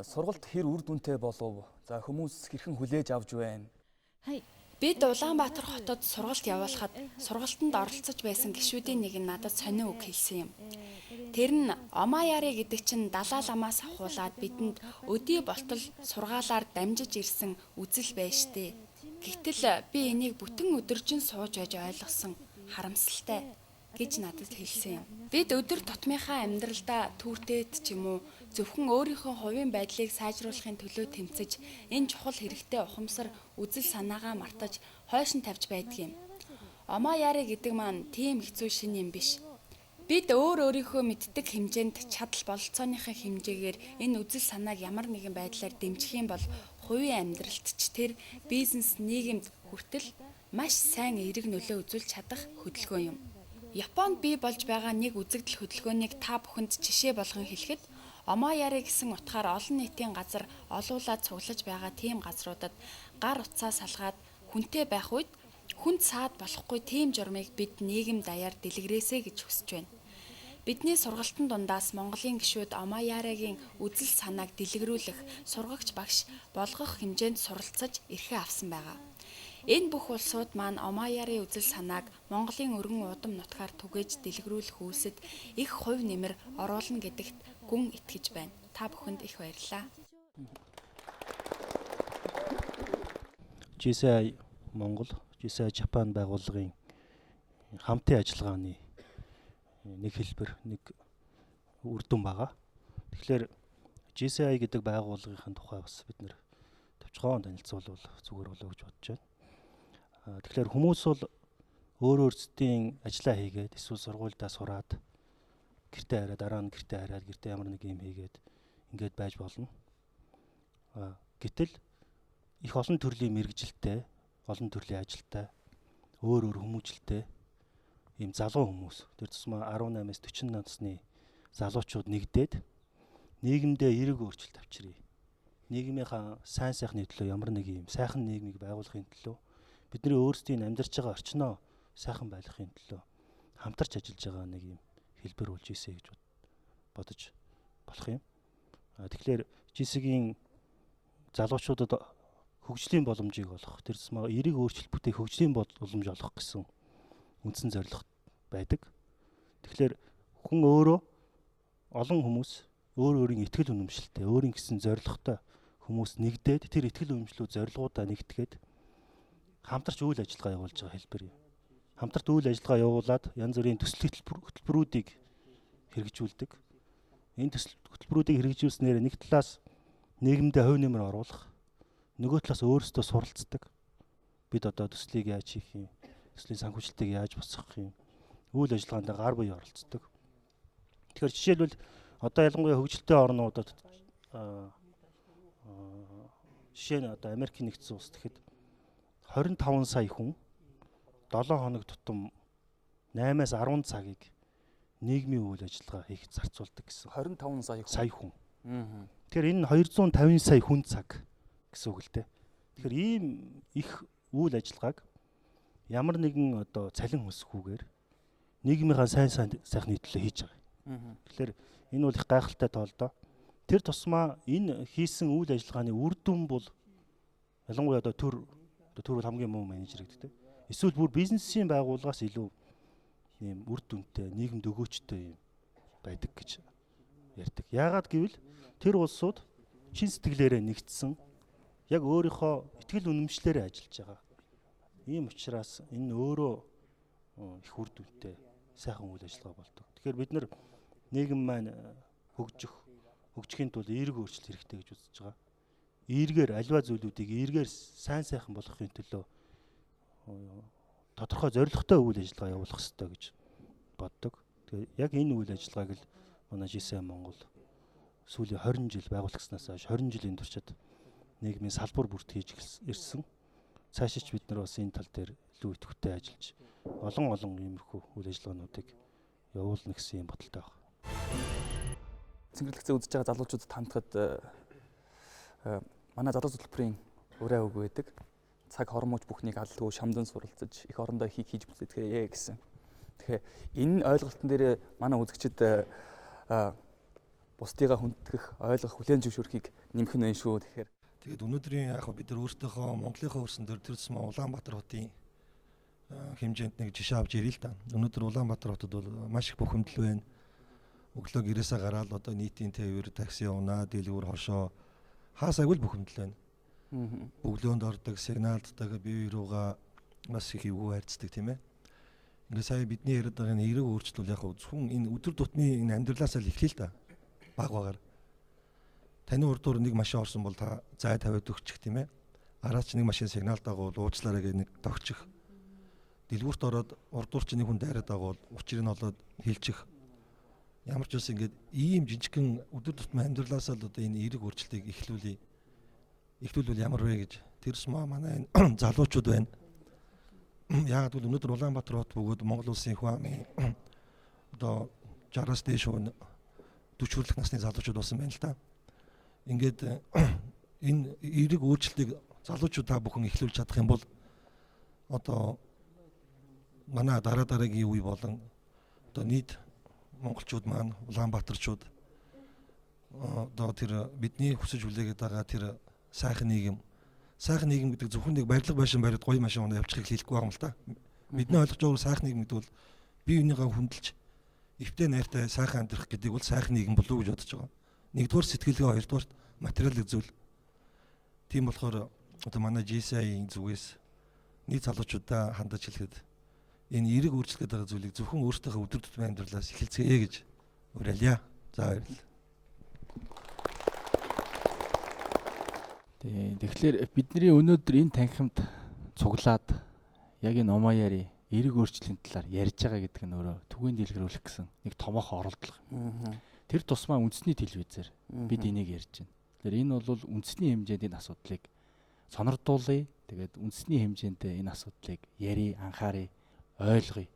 Сургалт хэр үр дүнтэй болов? За хүмүүс хэрхэн хүлээж авч байна? Бид Улаанбаатар хотод сургалт явуулахад сургалтанд оролцож байсан гишүүдийн нэг нь надад сонин үг хэлсэн юм. Тэр нь Омаяри гэдэг чинь далаа ламаас ахуулаад бидэнд өдий болтол сургаалаар дамжиж ирсэн үзэл байж тээ. Гэтэл би энийг бүтэн өдөржин сууж байж ойлгосон харамсалтай гэж надад хэлсэн юм. Бид өдөр тутмынхаа амьдралдаа түүртэйт ч юм уу зөвхөн өөрийнхөө хувийн байдлыг сайжруулахын төлөө тэмцэж энэ чухал хэрэгтэй ухамсар үзэл санаагаа мартаж хойш нь тавьж байдаг юм. Омаяри гэдэг маань тийм хэцүү шин юм биш. Бид өөрийнхөө мэддэг хэмжээнд чадал бололцооныхаа хэмжээгээр энэ үзэл санааг ямар нэгэн байдлаар дэмжих юм бол хувийн амьдралд ч тэр бизнес нийгэмд хүртэл маш сайн эерэг нөлөө үзүүлж чадах хөдөлгөөн юм. Японд бий болж байгаа нэг үзэгдэл хөдөлгөөнийг та бүхэнд жишээ болгон хэлэхэд Омаяри гэсэн утгаар олон нийтийн газар олуулаад цуглаж байгаа тийм газруудад гар утсаа салгаад хүнтэй байх үед хүнд саад болохгүй тийм журмыг бид нийгэм даяар дэлгэрээсэ гэж хүсэж байна. Бидний сургалтын дундаас Монголын гишүүд Омаяригийн үзэл санааг дэлгэрүүлэх сургагч багш болгох хэмжээнд суралцаж эрхээ авсан байгаа. Энэ бүх улсууд маань Омаяри үзэл санааг Монголын өргөн удам нутгаар түгээж дэлгэрүүлэх үйлсэд их хувь нэмэр оруулна гэдэгт гүн итгэж байна. Та бүхэнд их баярлалаа. GCI Монгол, GCI Japan байгууллагын хамтын ажиллагааны нэг хэлбэр, нэг үр дүн байгаа. Тэгэхээр GCI гэдэг байгууллагын тухай бас бид нэр товчхон танилцуулбал зүгээр болоо гэж бодож байна. Тэгэхээр хүмүүс бол өөр өөрсдийн ажиллаа хийгээд эсвэл сургуульдаа сураад гэртээ хараад дараа нь гэртээ хараад гэртээ ямар нэг юм хийгээд ингээд байж болно. Гэтэл их олон төрлийн мэрэгжилтэй, олон төрлийн ажилтай, өөр хүмүүжлтэй ийм залуу хүмүүс тэр тусмаа 18-аас 40 насны залуучууд нэгдээд нийгэмдээ эерэг өөрчлөлт авчиръя. Нийгмийнхаа сайн сайхны төлөө ямар нэг ийм сайхан нийгмийг байгуулахын төлөө бидний өөрсдийн амьдарч байгаа орчноо сайхан байлгахын төлөө хамтарч ажиллаж байгаа нэг юм хэлбэр болж ийсэ гэж бодож болох юм. Тэгэхээр GCI-гийн залуучуудад хөгжлийн боломжийг олох, тэр тусмаа эерэг өөрчлөлт бүтээх хөгжлийн боломж олох гэсэн үндсэн зорилго байдаг. Тэгэхээр хүн өөрөө олон хүмүүс өөрийн итгэл үнэмшилтэй, өөрийн гэсэн зорилготой хүмүүс нэгдээд тэр итгэл үнэмшлүүд зорилгоудаа нэгтгээд хамтарч үйл ажиллагаа явуулж байгаа хэлбэр юм. Хамтарч үйл ажиллагаа явуулаад янз бүрийн төсөл хөтөлбөрүүдийг хэрэгжүүлдэг. Энэ төсөл хөтөлбөрүүдийг хэрэгжүүлснээр нэг талаас нийгэмдээ хувь нэмэр оруулах, нөгөө талаас өөрсдөө суралцдаг. Бид одоо төслийг яаж хийх юм, төслийн санхүүжилтийг яаж босгох юм, үйл ажиллагаанд гар буй оролцдог. Тэгэхээр жишээлбэл одоо ялангуяа хөгжилтэй орнуудад жишээ нь одоо Америкийн нэгдсэн улс гэхэд 25 сая хүн 7 хоног тутам 8-аас 10 цагийг нийгмийн үйл ажиллагаа хийх зарцуулдаг гэсэн. 25 Сая хүн. Аа. Тэгэхээр энэ 250 сая хүн цаг гэсэн үг л дээ. Тэгэхээр ийм их үйл ажиллагааг ямар нэгэн одоо цалин хөсөхгүйгээр нийгмийнхаа сайн сайхны төлөө хийж байгаа. Тэгэхээр энэ бол их гайхалтай тоолдоо. Тэр тусмаа энэ хийсэн үйл ажиллагааны үр дүн бол ялангуяа одоо төр бол хамгийн муу менежер гэдэг. Эсвэл бүр бизнесийн байгууллагаас илүү ийм үр дүнтэй, нийгэмд өгөөчтэй юм байдаг гэж ярьдаг. Яагаад гэвэл тэр улсууд чин сэтгэлээрээ нэгдсэн яг өөрийнхөө итгэл үнэмшлээрээ ажиллаж байгаа. Ийм учраас энэ өөрөө их үр дүнтэй сайхан үйл ажиллагаа болдог. Тэгэхээр бид нар нийгэм маань хөгжихийн тулд эерэг өөрчлөлт хэрэгтэй гэж үзэж байгаа. Эергээр аливаа зүйлүүдийг эергээр сайн сайхан болгохын төлөө тодорхой зорилготой үйл ажиллагаа явуулах хэрэгтэй гэж боддог. Тэгэхээр яг энэ үйл ажиллагааг л манай GCI Монгол сүүлийн 20 жил байгуулагдсанаас хойш 20 жилийн туршид нийгмийн салбар бүрт хийж ирсэн. Цаашиж бид нар бас энэ тал дээр илүү идэвхтэй ажиллаж олон иймэрхүү үйл ажиллагаануудыг явуулна гэсэн юм бодолтой байна. Цэнгэрлэгцээ үзэж байгаа залуучуудад хандхад манай залуу хөтөлбөрийн ураа үг байдаг. Цаг хормооч бүхнийг алдгүй шамдан суралцаж их орондоо хийж бүтэтгэе гэсэн. Тэгэхээр энэ ойлголтын дээр манай үзэгчид бусдыгаа хүндэтгэх, ойлгох, хүлээн зөвшөөрөхийг нэмэх нь шүү. Тэгэхээр тэгээд өнөөдрийн яг бид нар өөрсдийнхөө Монголынхаа өрсөн дээр төрсөн Улаанбаатар хотын хэмжээнд нэг жишээ авч ирээ л да. Өнөөдөр Улаанбаатар хотод бол маш их бухимдал байна. Өглөө гэрээсээ гараад одоо нийтийн тээвэр, такси унаа, дэлгүүр хошоо хаасаагүй л бухимдал байна. Өглөөнд ордог, сигналддаг, бие биеруугаа маш их эвгүй хайрцдаг тийм ээ. Ингээ сая бидний яриад байгаа энэ эерэг өөрчлөл яг зөвхөн энэ өдөр тутмын энэ амьдралаас л эхлэе л да. Баг багаар. Таны урдуур нэг машин орсон бол та зай тавиад өгчих тийм ээ. Араас ч нэг машин сигнал дагуул уучлаарай гэх нэг тогчих. Дэлгүүрт ороод урдуур ч нэг хүн дайраад байгаа бол учрыг нь олоод хилчих. Ямар ч үс ингээд ийм жижигхэн өдөр тутмын амьдралаас л одоо энэ эерэг өөрчлөлтийг эхлүүлвэл ямар вэ гэж тэрс манай энэ залуучууд байна. Яг л өнөөдөр Улаанбаатар хот бөгөөд Монгол улсын хүн амын одоо 60-аас дээш 40 хүртэлх насны залуучууд болсон байна л да. Ингээд энэ эерэг өөрчлөлтийг залуучууд та бүхэн эхлүүлж чадах юм бол одоо манай дараагийн үе болон одоо нийт монголчууд маань Улаанбаатарчууд одоо тэр бидний хүсэж хүлээгээд байгаа тэр сайхан нийгэм гэдэг зөвхөн нэг барилга байшин бариад гоё машин унаа явчихыг хэлэхгүй байгаа юм л да. Бидний ойлгож байгаа сайхан нийгэм гэдэг бол бие биенийгаа хүндэлж эвтэй найртай сайхан амьдрах гэдэг бол сайхан нийгэм болов уу гэж бодож байгаа. Нэгдүгээр сэтгэлгээ, хоёрдугаар материалын зүйл. Тийм болохоор одоо манай GCI-ийн зүгээс нийт залуучуудаа хандаж хэлэхэд энэ эерэг өөрчлөлт гэдэг зүйлийг зөвхөн өөртөөхөө өдөр тутмын амьдралаас эхэлцгээе гэж уриалъя. За баярлалаа. Тэгэхээр бидний өнөөдөр энэ танхимд цуглаад яг энэ Омаяри эерэг өөрчлөлийн талаар ярьж байгаа гэдэг нь өөрөө түгээн дэлгэрүүлэх гэсэн нэг томоохон оролдлого. Тэр тусмаа үндэсний телевизээр бид энийг ярьж байна. Тэгэхээр энэ бол үндэсний хэмжээнд энэ асуудлыг сонирдуулъя. Тэгээд үндэсний хэмжээнд энэ асуудлыг ярий, анхааръя, ойлгоё.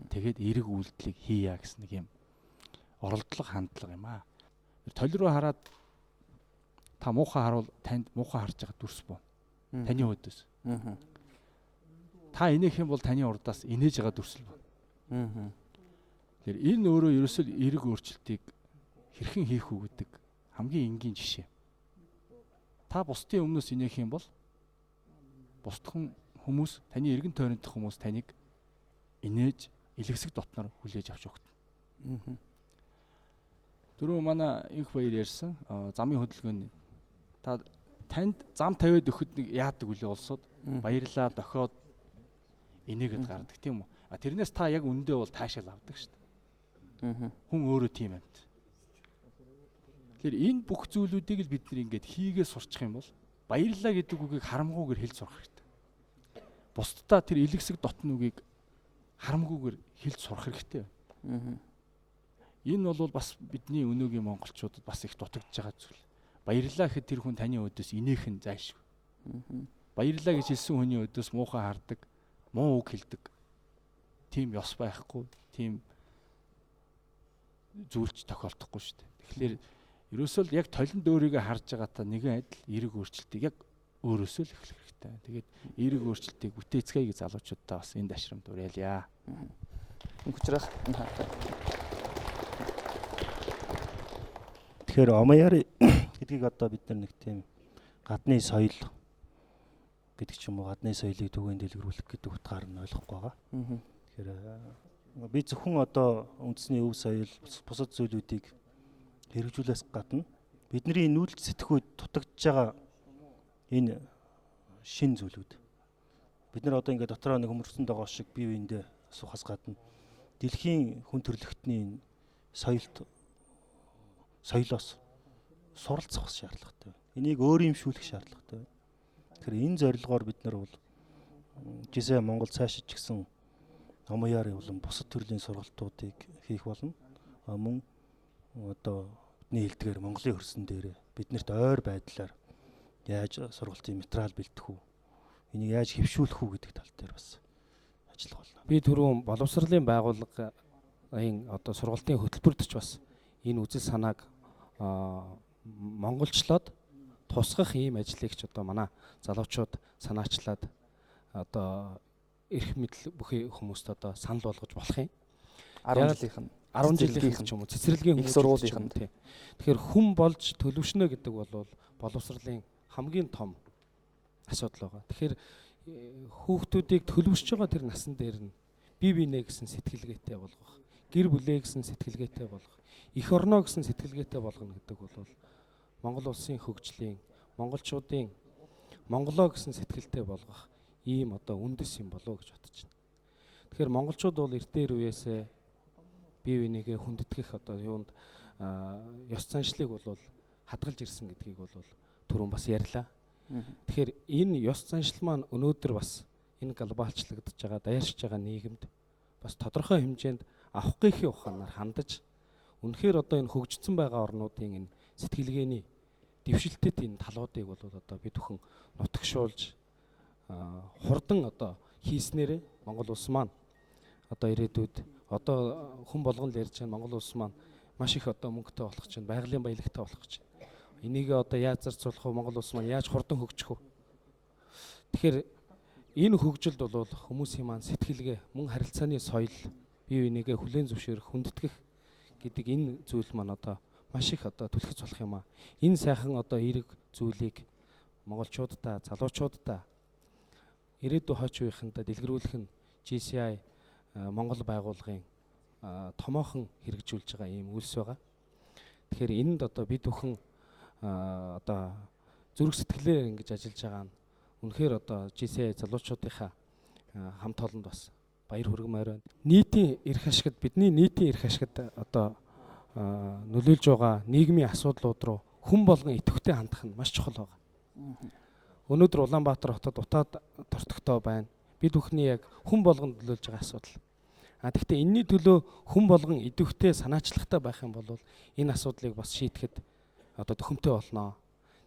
Тэгээд эерэг үйлдэлийг хийя гэсэн нэг юм оролдлого хандлага юм аа. Толь руу хараад та муухай харуул танд муухай харж байгаа дүрс боо. Таны өдөөс. Та инех юм бол таны урдаас инээж байгаа дүрсэл боо. Тэгэхээр энэ өөрөө ерөөсөө эерэг өөрчлөлтийг хэрхэн хийх үү гэдэг хамгийн энгийн жишээ. Та бусдын өмнөөс инех юм бол бусдхан хүмүүс таны эргэн тойрондох хүмүүс таныг инээж илгэсэг дотноор хүлээж авч өгдөн. Түрүү манай инх баяр ярьсан замын хөдөлгөөний танд зам тавиад өгөхөд нэг яадаг үлээ улсууд баярлаа дохиод инээгээд гардаг тийм үү. Тэрнээс та яг үндэ бол таашаал авдаг шүү дээ. Хүн өөрөө тийм амьд. Тэгэхээр энэ бүх зүйлүүдийг л бид нэг ингэж хийгээ сурчих юм бол баярлаа гэдэг үгийг харамгүйгээр хэлж сурах хэрэгтэй. Бусдаа тэр илгэсэг дотны үгийг харамгүйгээр хэлж сурах хэрэгтэй. Энэ бол бас бидний өнөөгийн монголчуудад бас их дутагдж байгаа зүйл. Баярлаа гэхэд тэр хүн таны өдөөс инеэх нь зайшгүй. Баярлаа гэж хэлсэн хүний өдөөс муухай хардаг, муу үг хэлдэг. тийм ёс байхгүй, тийм зүйлч тохиолдохгүй шүү дээ. Тэгэхээр ерөөсөө л яг толинд өөрийгөө харж байгаатаа нэгэн адил эерэг өөрчлөлтийг яг өөрөөсөө л эхлэх хэрэгтэй. Тэгээд эерэг өөрчлөлтийг бүтээцгээе гэж залуучуудаа бас энд ашрамд уриалъя. Хүчрэх. Тэгэхээр Омаяри гэдгийг одоо бид нар нэг тийм гадны соёл гэдэг ч юм уу, гадны соёлыг түгээн дэлгэрүүлэх гэдэг утгаар нь ойлгохгүй байгаа. Тэгэхээр би зөвхөн одоо үндэсний өв соёл, бусад зүйлүүдийг хэрэгжүүлээс гадна бидний нүүлж сэтгэхүйд дутагдж байгаа энэ шин зүйлүүд. Бид нар одоо ингээд дотроо нэг хөмөрсөн догоо шиг бие биендээ сухаас гадна дэлхийн хүн төрөлхтний соёлоос суралцах шаардлагатай. Энийг өөрөмшүүлэх шаардлагатай. Тэгэхээр энэ зорилгоор бид нар бол жишээ Монгол цаашид ч гэсэн Омаяри болон бусад төрлийн сургалтуудыг хийх болно. Мөн одоо бидний хэлдгээр Монголын хөрсөн дээр биднэрт ойр байдлаар яаж сургалтын материал бэлдэх үү, энийг яаж хэвшүүлэх үү гэдэг тал дээр бас ажиллах болно. Би түрүүн боловсролын байгууллагын одоо сургалтын хөтөлбөрт ч бас энэ үзэл санааг монголчлоод тусгах ийм ажлыг ч одоо манай залуучууд санаачлаад одоо эрх мэдэл бүхий хүмүүст одоо санал болгож болох юм. 10 жилийнх нь 10 жилийнх ч юм уу цэцэрлэгийн их сургуулийнх нь тийм. Тэгэхээр хүн болж төлөвшнө гэдэг бол боловсролын хамгийн том асуудал байгаа. Тэгэхээр хүүхдүүдийг төлөвшөж байгаа тэр насан дээр нь бие биенээ гэсэн сэтгэлгээтэй болгох, гэр бүлээ гэсэн сэтгэлгээтэй болгох, эх орноо гэсэн сэтгэлгээтэй болгоно гэдэг бол Монгол улсын хөгжлийн, монголчуудын Монголоо гэсэн сэтгэлтэй болгох ийм одоо үндэс юм болов уу гэж бодож байна. Тэгэхээр монголчууд бол эртээр үеэсээ бие бинийгээ хүндэтгэх одоо юунд ёс заншлыг бол хадгалж ирсэн гэдгийг бол түрүүн бас ярьлаа. Тэгэхээр энэ ёс заншил маань өнөөдөр бас энэ глобалчлагдж байгаа, даяаршиж байгаа нийгэмд бас тодорхой хэмжээнд авахгүйхээ ухаанаар хандаж үнэхээр одоо энэ хөгжсөн байгаа орнуудын энэ сэтгэлгээний дэвшилтэд энэ талуудыг бол одоо бид бүхэн нутагшуулж хурдан одоо хийснээрээ Монгол улс маань одоо ирээдүйд одоо хүн болгон л ярьж байгаа Монгол улс маань маш их одоо мөнгөтэй болох чинь, байгалийн баялагтай болох чинь. Энийг одоо яаж зарцуулах вэ? Монгол улс маань яаж хурдан хөгжих вэ? Тэгэхээр энэ хөгжилд бол хүмүүсийн маань сэтгэлгээ, мөн харилцааны соёл, бие бинийгээ хүлээн зөвшөөрөх, хүндэтгэх гэдэг энэ зүйл маань одоо маш их одоо түлхэж болох юм аа. Энэ сайхан одоо эерэг зүйлийг монголчуудаа, залуучуудаа ирээдүйн хойч үеийнхэндээ дэлгэрүүлэх нь GCI Монгол байгууллагын томоохон хэрэгжүүлж байгаа ийм үйлс байгаа. Тэгэхээр энд одоо бид бүхэн одоо зүрх сэтгэлээр ингэж ажиллаж байгаа нь үнэхээр одоо GCI залуучуудынхаа хамт олонд бас баяр хүргэмээр байна. Нийтийн эрх ашигт, бидний нийтийн эрх ашигт одоо нөлөөлж байгаа нийгмийн асуудлууд руу хүн болгон идэвхтэй хандах нь маш чухал байна. Өнөөдөр Улаанбаатар хотод утаад тортогтой байна. Бид бүхний яг хүн болгонд нөлөөлж байгаа асуудал. Тэгэхдээ энэний төлөө хүн болгон идэвхтэй санаачлагтай байх юм бол энэ асуудлыг бас шийдэхэд одоо төхөмтэй болно.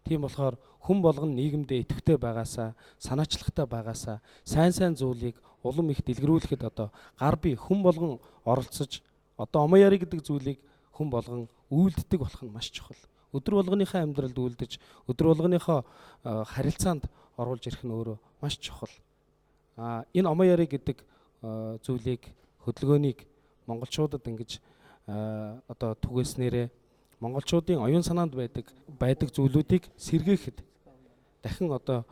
Тийм болохоор хүн болгон нийгэмдээ идэвхтэй байгаасаа, санаачлагтай байгаасаа сайн зүйлийг улам их дэлгэрүүлэхэд одоо гар бие хүн болгон оролцож одоо Омаяри гэдэг зүйлийг хүн болгон үйлддэг болох нь маш чухал. Өдөр болгоныхоо амьдралд үйлдэж, өдөр болгоныхоо харилцаанд оруулж ирэх нь өөрөө маш чухал. Энэ Омаяри гэдэг зүйлийг, хөдөлгөөнийг монголчуудад ингэж одоо түгээснээрээ монголчуудын оюун санаанд байдаг зүйлүүдийг сэргээхэд дахин одоо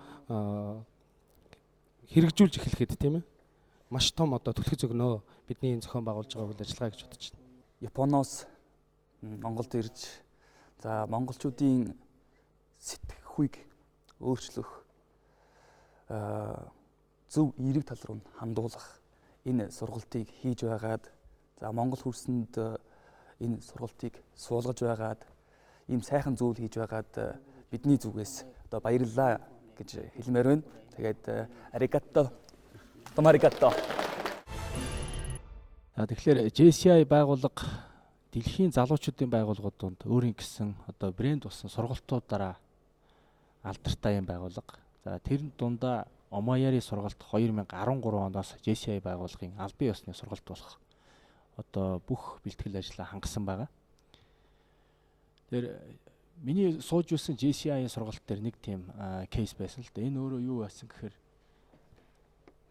хэрэгжүүлж эхлэхэд тийм ээ маш том одоо түлхэж өгнө бидний зохион байгуулж байгаа үйл ажиллагаа гэж бодож байна. Японоос Монголд ирж за монголчуудын сэтгэхүйг өөрчлөх зөв эерэг тал руу хандуулах энэ сургалтыг хийж байгаад за Монгол хөрсөнд энэ сургалтыг суулгаж байгаад ийм сайхан зүйл хийж байгаад бидний зүгээс одоо баярлалаа гэж хэлмээр байна. Тэгээд аригато. Томаригато. Тэгэхээр GCI байгууллага дэлхийн залуучуудын байгууллагууд донд өөрийн гэсэн одоо брэнд болсон сургалтуудаараа алдартай юм байгууллага. За тэр дундаа Омаяри сургалт 2013 оноос JCI байгууллагын албан ёсны сургалт болох одоо бүх бэлтгэл ажлаа хангасан байгаа. Тэр миний сууж үзсэн JCI сургалт дээр нэг тийм кейс байсан л да. Энэ өөрөө юу байсан гэхээр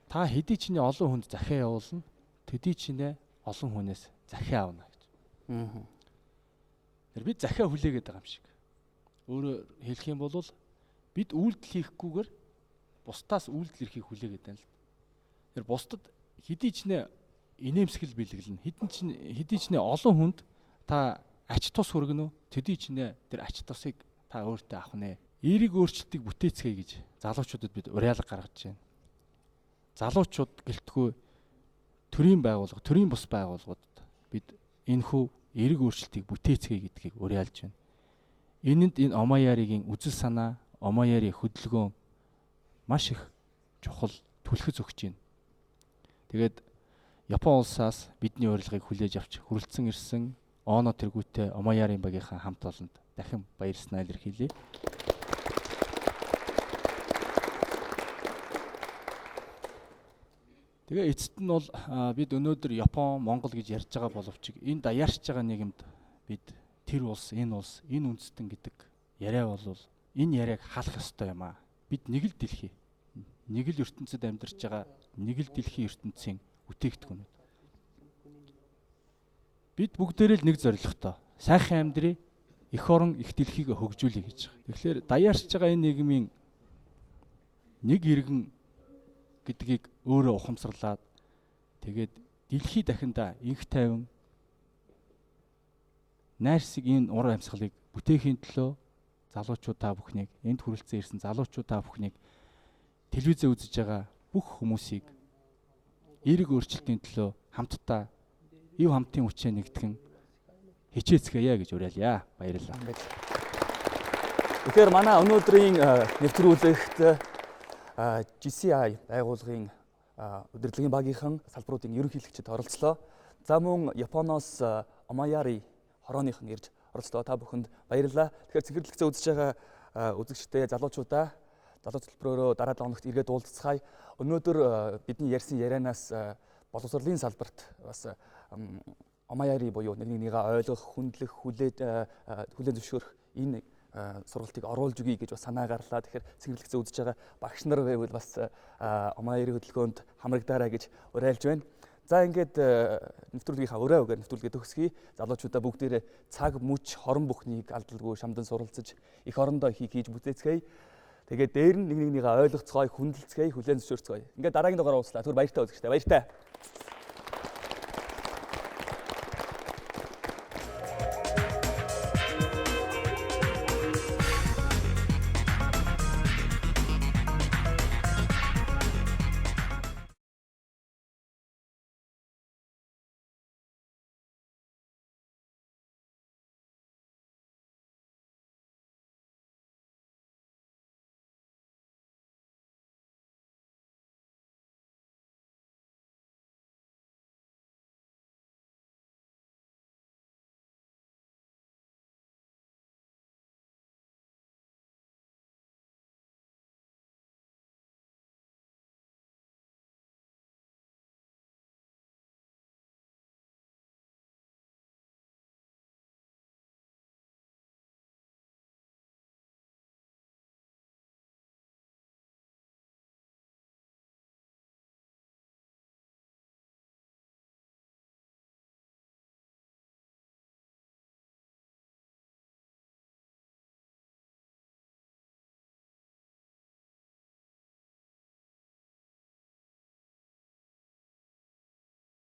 та хэдий ч нэ олон хүнд захиа явуулна, төдий ч нэ олон хүнээс захиа авна гэж. Тэр бид захиа хүлээгээд байгаа юм шиг. Өөрөөр хэлэх юм бол бид үйлдэл хийхгүйгээр бусдаас үйлдэл эрхийг хүлээгээд байна л. Тэр бусдад хэдий ч нэ инээмсэгэл бэлгэлнэ. Хэдий ч нэ олон хүнд та ач тус хүргэнэ үү? Төдий ч нэ тэр ач тусыг та өөртөө авах нэ. Эерэг өөрчлөлтийг бүтээцгээе гэж залуучуудад бид уриалга гаргаж байна. Залуучууд гэлтгүй төрийн байгууллага, төрийн бус байгууллагуудад бид энэхүү эерэг өөрчлөлтийг бүтээцгээе гэдгийг уриалж байна. Энэнд энэ Омаяригийн үзэл санаа, Омаяри хөдөлгөөн маш их чухал түлхэц өгч байна. Тэгээд Япон улсаас бидний урилгыг хүлээж авч хүрэлцэн ирсэн Оно тэргүүтээ Омаяри багийнхаа хамт олонд дахин баярснаа илэрхийлье. Тэгээ эцэст нь бол бид өнөөдөр Япон, Монгол гэж ярьж байгаа боловч энэ даяарч байгаа нийгэмд бид тэр улс, энэ үндэстэн гэдэг яриа бол энэ яриаг халах ёстой юм аа. Бид нэг л дэлхий, нэг л ертөнцид амьдарч байгаа нэг л дэлхийн ертөнцийн бүтээгдэхүүн. Бид бүгдээрээ л нэг зорилготой. Сайхан амьдрий, эх орон, эх дэлхийг хөгжүүлье гэж байгаа. Тэгэхээр даяарч байгаа энэ нийгмийн нэг иргэн гэдгийг өөрөө ухамсарлаад тэгээд дэлхий дахинда инх тайван найрсаг энэ ур амьсгалыг бүтээхийн төлөө залуучууд та бүхнийг энд хүрэлцэн ирсэн залуучууд та бүхнийг телевизээ үзэж байгаа бүх хүмүүсийг эерэг өөрчлөлтийн төлөө хамтдаа ив хамтын хүчээр нэгтгэн хичээцгээе гэж уриалъя. Баярлалаа. Тэгэхээр манай өнөөдрийн нэвтрүүлэгт JCI байгууллагын удирдлагын багийнхан салбаруудын ерөнхийлөгчид оролцлоо. За мөн Японоос Омаяри хорооныхан ирж оролцлоо. Та бүхэнд баярлалаа. Тэгэхээр цэнхэрлэгцээ үзэж байгаа үзэгчдээ залуучуудаа залуу төлбөрөөрөө дараа 7 хоногт иргэд уулзцгаая. Өнөөдөр бидний ярьсан ярианаас боловсролын салбарт бас Омаяри буюу нэг нэгээ ойлгох, хүндлэх, хүлээн зөвшөөрөх энэ сургалтыг оруулж өгье гэж бас санаа гарлаа. Тэгэхээр цэнгэрлэгцээ үзэж байгаа багш нар байвал бас Омаяри хөдөлгөөнд хамрагдаарай гэж уриалж байна. За ингээд нэвтрүүлгийнхаа өрөө өгээр нэвтрүүлгээ төгсгий. Залуучуудаа бүгдээрээ цаг, мөч, хорон бүхнийг алдалгүй шамдан суралцаж эх орондоо хийж бүтээцгээе. Тэгээд дээр нь нэг нэгнийгээ ойлгоцгоё, хүндэлцгээе, хүлээн зөвшөөрцгөөе. Ингээд дараагийн дугаар уулзлаа. Түр баяртай үзэгчтэй. Баяртай.